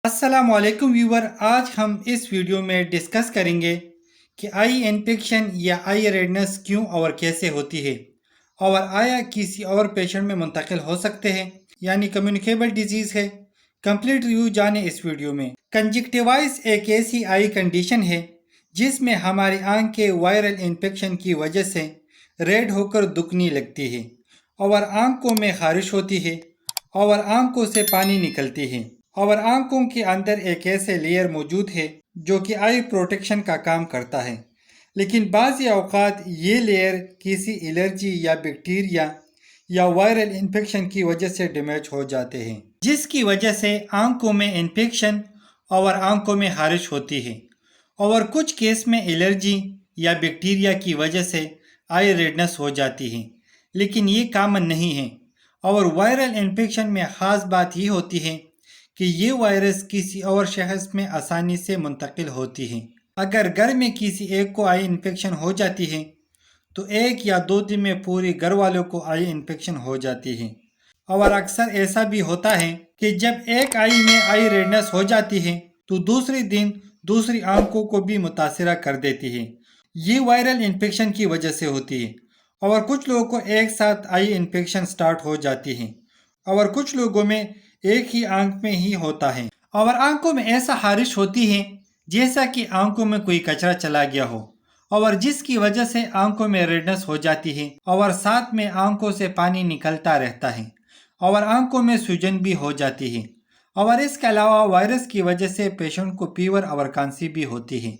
अस्सलाम वालेकुम व्यूवर। आज हम इस वीडियो में डिस्कस करेंगे कि आई इन्फेक्शन या आई रेडनेस क्यों और कैसे होती है और आया किसी और पेशेंट में मुंतकिल हो सकते हैं, यानी कम्युनिकेबल डिजीज़ है। कंप्लीट रिव्यू जाने इस वीडियो में। कंजक्टिवाइटिस एक ऐसी आई कंडीशन है जिसमें हमारी आंख के वायरल इन्फेक्शन की वजह से रेड होकर दुखने लगती है और आंखों में खारिश होती है और आंखों से पानी निकलती है और आंखों के अंदर एक ऐसे लेयर मौजूद है जो कि आई प्रोटेक्शन का काम करता है। लेकिन बाज़ औक़ात ये लेयर किसी एलर्जी या बैक्टीरिया या वायरल इन्फेक्शन की वजह से डैमेज हो जाते हैं, जिसकी वजह से आंखों में इन्फेक्शन और आंखों में खारिश होती है और कुछ केस में एलर्जी या बैक्टीरिया की वजह से आई रेडनेस हो जाती है। लेकिन ये कॉमन नहीं है और वायरल इन्फेक्शन में ख़ास बात ये होती है कि ये वायरस किसी और शख्स में आसानी से मुंतकिल होती है। अगर घर में किसी एक को आई इन्फेक्शन हो जाती है तो 1 या 2 दिन में पूरे घर वालों को आई इन्फेक्शन हो जाती है। और अक्सर ऐसा भी होता है कि जब एक आई में आई रेडनेस हो जाती है तो दूसरे दिन दूसरी आंखों को भी मुतासरा कर देती है। ये वायरल इन्फेक्शन की वजह से होती है और कुछ लोगों को एक साथ आई इन्फेक्शन स्टार्ट हो जाती है और कुछ लोगों में एक ही आंख में ही होता है और आंखों में ऐसा खारिश होती है जैसा कि आंखों में कोई कचरा चला गया हो और जिसकी वजह से आंखों में रेडनेस हो जाती है और साथ में आंखों से पानी निकलता रहता है और आंखों में सूजन भी हो जाती है और इसके अलावा वायरस की वजह से पेशेंट को फीवर और खांसी भी होती है।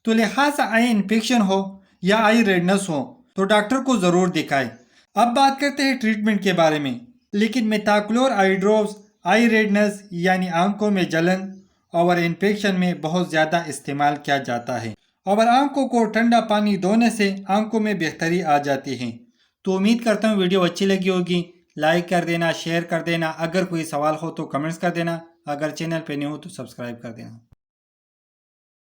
तो लिहाजा आई इन्फेक्शन हो या आई रेडनेस हो तो डॉक्टर को ज़रूर दिखाएं। अब बात करते हैं ट्रीटमेंट के बारे में। लेकिन मेथाक्लोर आई ड्रॉप्स आई रेडनेस यानी आंखों में जलन और इन्फेक्शन में बहुत ज़्यादा इस्तेमाल किया जाता है और आंखों को ठंडा पानी धोने से आंखों में बेहतरी आ जाती है। तो उम्मीद करता हूँ वीडियो अच्छी लगी होगी। लाइक कर देना, शेयर कर देना, अगर कोई सवाल हो तो कमेंट्स कर देना, अगर चैनल पे नहीं हो तो सब्सक्राइब कर देना।